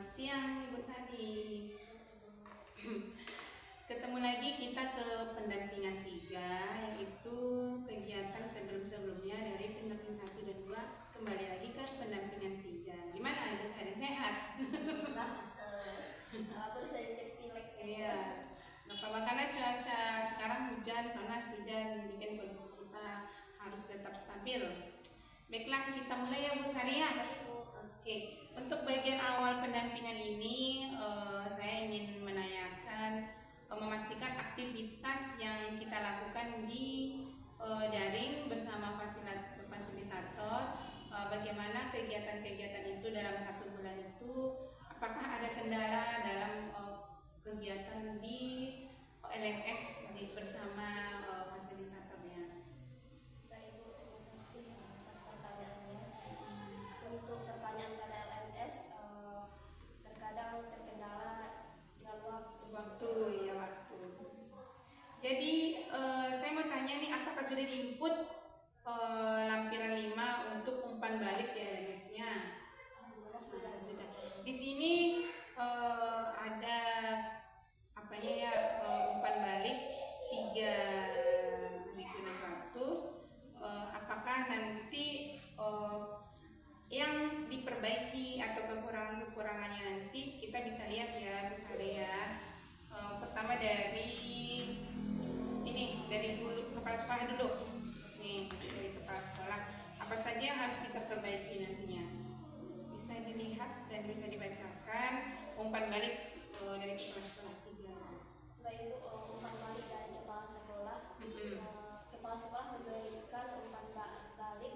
siang Ibu Sadi. Ketemu lagi kita ke pendampingan 3, yaitu kegiatan sebelum-sebelumnya dari pendamping 1 dan 2 kembali lagi ke pendampingan 3. Gimana Ibu Sadi, sehat? Aku sedikit pilek. Iya. Kenapa? Karena cuaca sekarang panas hujan bikin kondisi kita harus tetap stabil. Baiklah, kita mulai ya Bu Sari ya. Oke, untuk bagian awal pendampingan ini saya ingin menanyakan, memastikan aktivitas yang kita lakukan di daring bersama fasilitator, bagaimana kegiatan-kegiatan itu dalam 1 bulan itu, apakah ada kendala dalam kegiatan di LMS bersama fasilitatornya. Baik Bu, terima kasih atas pertanyaannya. Untuk pertanyaan pada LMS, terkadang terkendala dengan waktu. Ya, waktu. Jadi saya mau tanya nih, apakah sudah diinput lampiran 5 untuk umpan balik di LMS-nya? Sudah. Di sini ada apanya ya, umpan balik 3.600. Apakah nanti yang diperbaiki atau kekurangannya nanti kita bisa lihat ya Bu Sari ya. Pertama dari dulu kepala sekolah dulu. Nih, dari kepala sekolah, apa saja yang harus kita perbaiki nantinya? Bisa dilihat dan bisa dibacakan umpan balik dari kepala sekolah 3. Baik Bu, umpan balik dari kepala sekolah. Kepala sekolah memberikan umpan balik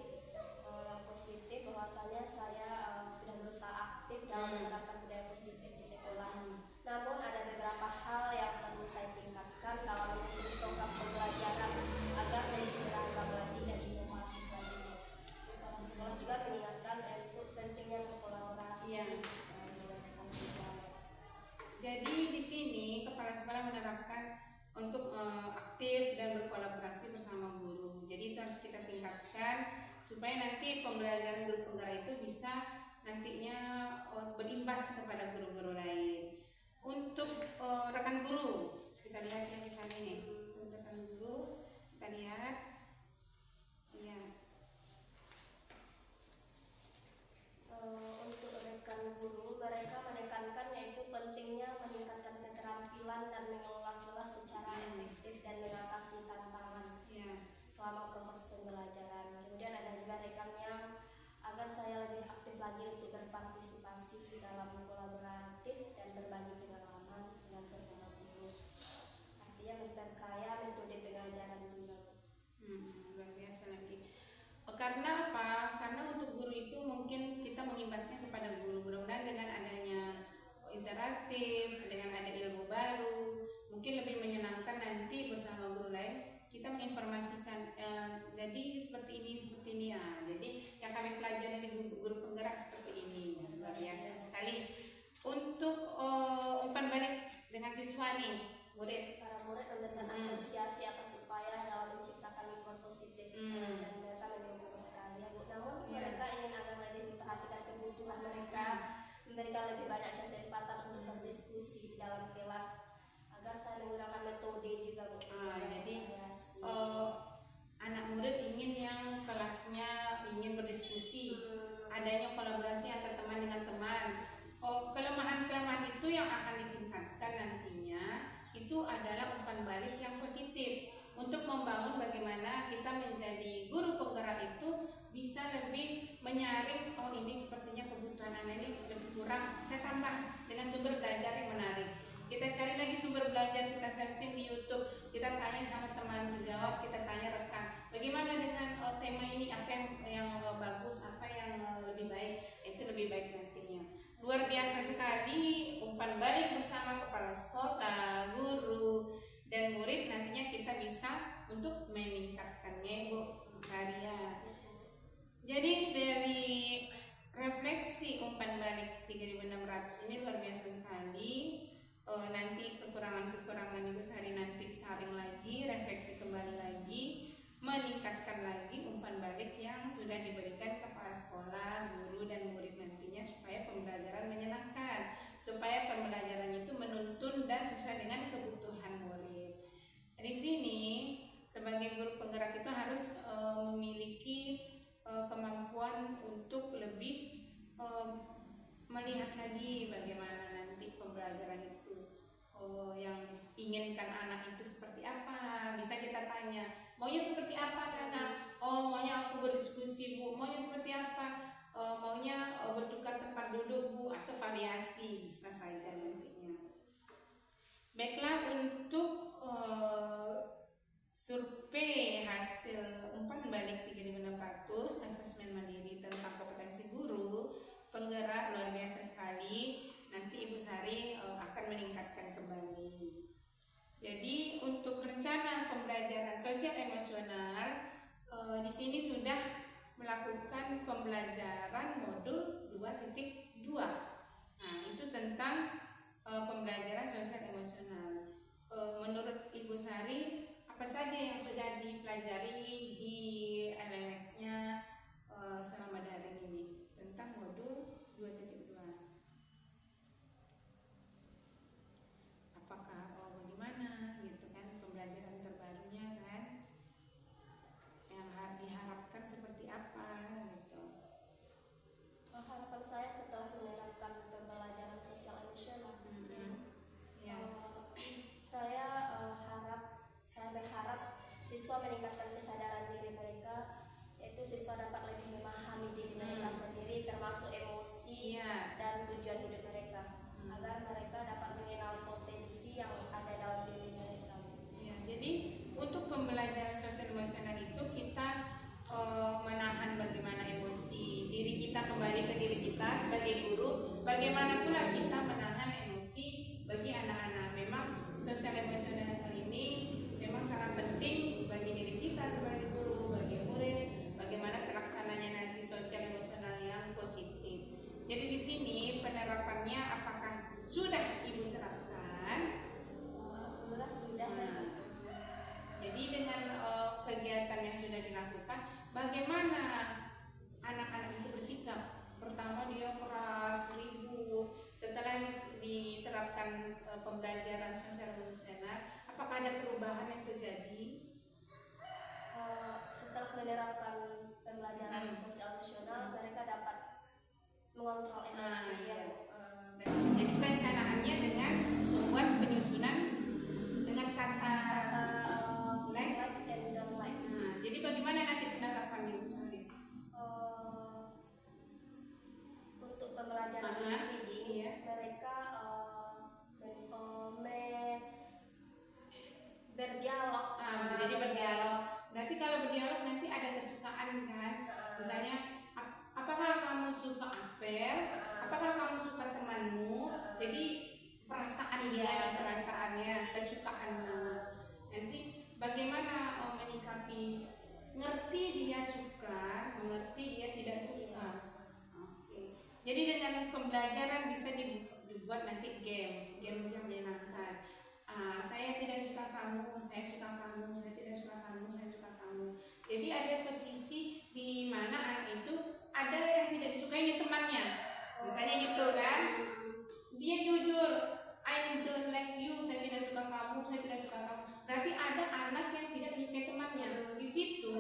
yang positif, bahwasanya saya sudah berusaha aktif dalam menerapkan budaya positif di sekolah. Namun ada beberapa hal yang perlu saya tingkatkan dalam mengusung program pembelajaran agar lebih beragam lagi dan inovatif lagi. Kepala sekolah juga mengingatkan untuk pentingnya kolaborasi. Jadi di sini kepala sekolah menerapkan untuk aktif dan berkolaborasi bersama guru. Jadi itu harus kita tingkatkan supaya nanti pembelajaran guru penggerak itu bisa nantinya berimbas kepada guru-guru lain. Untuk rekan guru, kita lihat yang misalnya ini. Untuk rekan guru, kita lihat. Ya. Untuk rekan guru, mereka menekankan yaitu pentingnya meningkatkan keterampilan dan mengelola kelas secara efektif dan mengatasi tantangan selama proses pembelajaran. Kemudian ada juga rekannya agar saya lebih aktif lagi untuk berpartisipasi di dalam kolaboratif dan berbagi pengalaman dengan sesama guru. Artinya memperkaya metode pengajaran juga. Luar biasa lagi. Karena apa? Karena untuk guru itu mungkin kita mengimbasnya kepada guru. Mudah-mudahan dengan adanya interaktif, dengan ada ilmu baru, mungkin lebih menyenangkan nanti bersama guru lain kita menginformasikan. Jadi seperti ini ya. Jadi yang kami pelajari di guru penggerak seperti ini. Luar biasa sekali. Untuk umpan balik dengan siswa nih, Para murid memberikan apresiasi atas upaya dalam menciptakan lingkungan positif dan mereka mendukung sekali ya Bu. Namun mereka ingin agar lebih memperhatikan kebutuhan mereka, memberikan lebih banyak kesempatan untuk berdiskusi di dalam kelas agar saya menggunakan metode juga Bu. Jadi anak murid ingin yang kelasnya ingin berdiskusi, adanya kolaborasi antar teman dengan teman. Kelemahan-kelemahan itu yang akan ditingkatkan nantinya itu adalah umpan balik yang positif untuk membangun bagaimana kita menjadi guru penggerak itu bisa lebih menyaring, ini sepertinya kebutuhan anak ini lebih kurang, saya tambah dengan sumber belajar yang menarik. Kita cari lagi sumber belajar, kita searching di YouTube, kita tanya sama teman sejawat, kita tanya rekan, bagaimana dengan tema ini, apa yang bagus, apa yang lebih baik, itu lebih baik nantinya. Luar biasa sekali umpan balik bersama kepala sekolah, guru, dan murid nantinya kita bisa untuk meningkatkannya Bu Maria. Jadi dari refleksi umpan balik 3.600 ini luar biasa sekali. Nanti kekurangan-kekurangan Ibu Sari nanti saring lagi, refleksi kembali lagi, meningkatkan lagi umpan balik yang sudah diberikan kepada sekolah, guru, dan murid nantinya supaya pembelajaran menyenangkan. diinginkan anak itu seperti apa. Bisa kita tanya, maunya seperti apa anak? Oh, maunya aku berdiskusi Bu. Maunya seperti apa? Maunya bertukar tempat duduk Bu, atau variasi bisa saja nantinya. Baiklah, untuk survei hasil umpan balik 3.600 asesmen mandiri tentang kompetensi guru penggerak luar biasa sekali. Nanti Ibu Sari akan meningkatkan kembali. Jadi untuk rencana pembelajaran sosial emosional di sini sudah melakukan pembelajaran modul 2.2. Nah, itu tentang pembelajaran sosial emosional. Menurut Ibu Sari, apa saja yang sudah dipelajari di LMS-nya selama daring ini tentang modul 2.2? Apakah bagaimana gitu kan pembelajaran terbarunya kan? Yang diharapkan seperti apa gitu? Harapan saya setelah menerapkan pembelajaran sosial emosional, Ya. saya berharap siswa meningkatkan kesadaran diri mereka, yaitu siswa dapat lebih memahami diri mereka sendiri, termasuk emosi Iya. dan tujuan hidup mereka, agar mereka dapat mengenal potensi yang ada dalam diri mereka. Ya, jadi untuk pembelajaran sosial emosional itu kita menahan bagaimana emosi diri kita kembali ke diri kita sebagai guru, bagaimana pula kita menahan emosi bagi anak-anak. Memang sosial emosional ini memang sangat penting bagi diri kita sebagai guru, bagi murid, bagaimana terlaksananya nanti sosial emosional yang positif. Jadi di sini penerapannya apakah sudah Ibu terapkan? Alhamdulillah sudah. Jadi dengan kegiatan yang sudah dilakukan, bagaimana anak-anak itu bersikap? Pertama dia keras, ribut. Setelah diterapkan pembelajaran sosial emosional, apakah ada perubahan yang terjadi? Setelah menerapkan pembelajaran sosial emosional, mereka dapat mengontrol emosi. Jadi perencanaannya dengan membuat penyusunan dengan kata like and don't like. jadi bagaimana nanti penerapannya Ibu Sari? Untuk pembelajaran ini, mereka berdialog. Jadi berdialog. Berarti kalau berdialog nanti ada kesukaan kan? Misalnya, apakah kamu suka apel? Apakah kamu suka temanmu? Jadi perasaan dia ada perasaannya, kesukaannya. Nanti bagaimana menyikapi? Ngerti dia suka, mengerti dia tidak suka. Oke. Jadi dengan pembelajaran bisa dibuat nanti games yang menyenangkan. Saya tidak suka kamu, saya suka kamu, saya tidak suka kamu, saya suka kamu. Jadi ada posisi di mana anak itu ada yang tidak disukai di temannya. Misalnya gitu kan. Dia jujur, I don't like you, saya tidak suka kamu, saya tidak suka kamu. Berarti ada anak yang tidak menyukai temannya. Di situ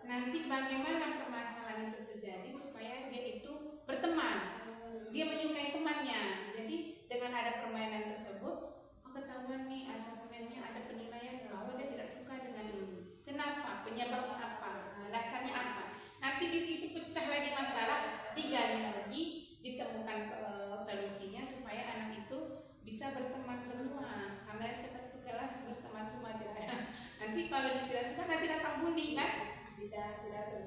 nanti bagaimana permasalahan itu terjadi supaya dia itu berteman. Dia menyukai temannya. Jadi dengan ada permainan tersebut, ketahuan nih asesmennya ada penilaian bahwa dia tidak suka dengan ini. Kenapa? Penyebabnya apa? Alasannya apa? Nanti di situ pecah lagi masalah, digali lagi, ditemukan solusinya supaya anak itu bisa berteman semua. Karena satu kelas berteman semua tidak. Nanti kalau dia tidak suka nanti datang bully kan? Tidak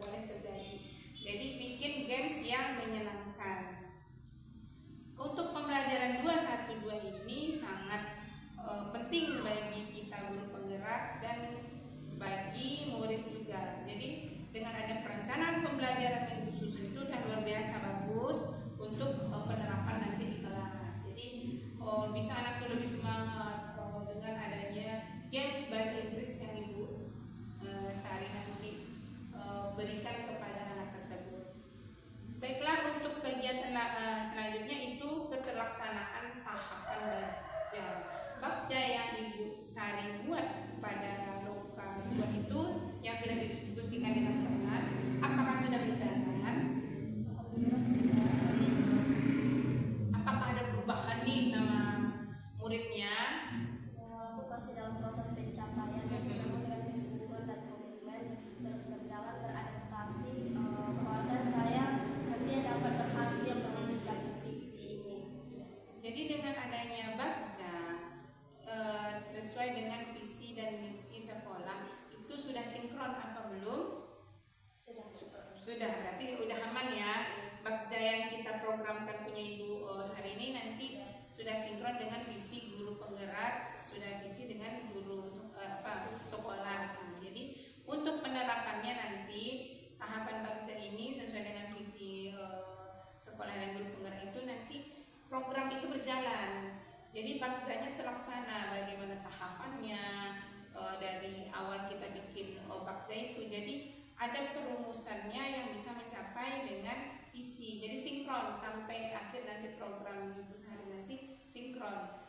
boleh terjadi. Jadi bikin games yang menyenangkan. Untuk pembelajaran 212 ini sangat penting bagi kita guru penggerak dan bagi murid juga. Jadi dengan ada perencanaan pembelajaran yang khusus itu sudah luar biasa bagus untuk penerapan nanti di kelas. Jadi bisa anak lebih semangat dengan adanya games bahasa Inggris yang Ibu Sari nanti berikan kepada anak tersebut. Baiklah, untuk kegiatan selanjutnya itu keterlaksanaan tahapan belajar. Bakja yang Ibu Sari buat pada loka 2 itu yang sudah didiskusikan dengan teman, apakah sudah berjalan? Apakah ada perubahan nih sama muridnya? Bukan sinkron dengan visi guru penggerak, sudah visi dengan guru sekolah. Jadi untuk penerapannya nanti tahapan Bagja ini sesuai dengan visi sekolah dan guru penggerak itu nanti program itu berjalan. Jadi Bagjanya terlaksana, bagaimana tahapannya dari awal kita bikin Bagja itu. Jadi ada perumusannya yang bisa mencapai dengan visi. Jadi sinkron sampai akhir nanti program Ibu sehari nanti sinkron.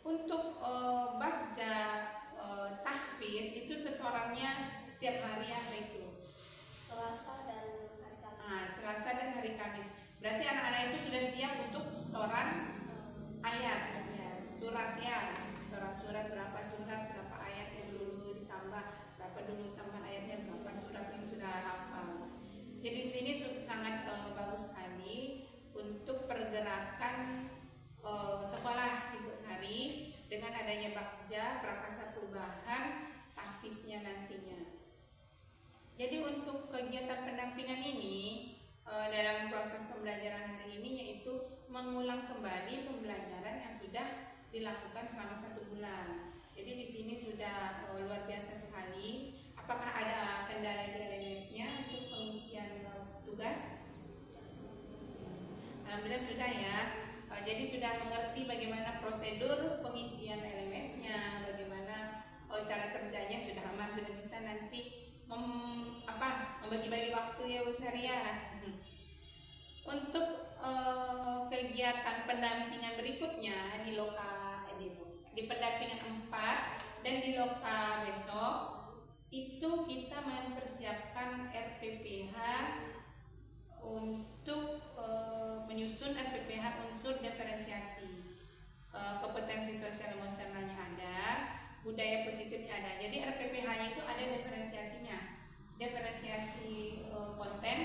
Untuk Bagja tahfiz itu setorannya setiap hari apa itu? Selasa dan hari Kamis. Selasa dan hari Kamis. Berarti anak-anak itu sudah siap untuk setoran ayat, ya, surat ya. Setoran surat berapa ayat yang dulu ditambah, berapa dulu tambah ayatnya, berapa surat yang sudah hafal. Jadi di sini sangat bagus sekali untuk pergerakan sekolah Ibu Sari dengan adanya Bagja Prakasa Perubahan tahfiznya nantinya. Jadi untuk kegiatan pendampingan ini dalam proses pembelajaran hari ini yaitu mengulang kembali pembelajaran yang sudah dilakukan selama 1 bulan. Jadi di sini sudah luar biasa sekali. Apakah ada kendala di LMS-nya untuk pengisian tugas? Alhamdulillah sudah ya. Jadi sudah mengerti bagaimana prosedur pengisian LMS-nya, bagaimana cara kerjanya sudah aman, sudah bisa nanti membagi-bagi waktu ya Bu Saria. Untuk kegiatan pendampingan berikutnya di pendampingan 4 dan di loka besok itu kita mempersiapkan RPPH untuk menyusun RPPH unsur diferensiasi, kompetensi sosial emosionalnya ada, budaya positifnya ada. Jadi RPPH-nya itu ada diferensiasi konten,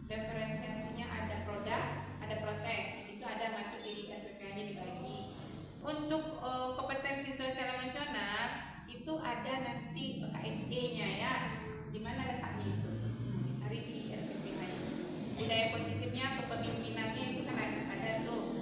diferensiasinya ada produk, ada proses, itu ada masuk di RPPH-nya dibagi. Untuk kompetensi sosial emosional itu ada nanti KSE-nya ya, di mana letaknya itu, cari di RPPH. Budaya positifnya kepemimpinannya itu kan ada tuh.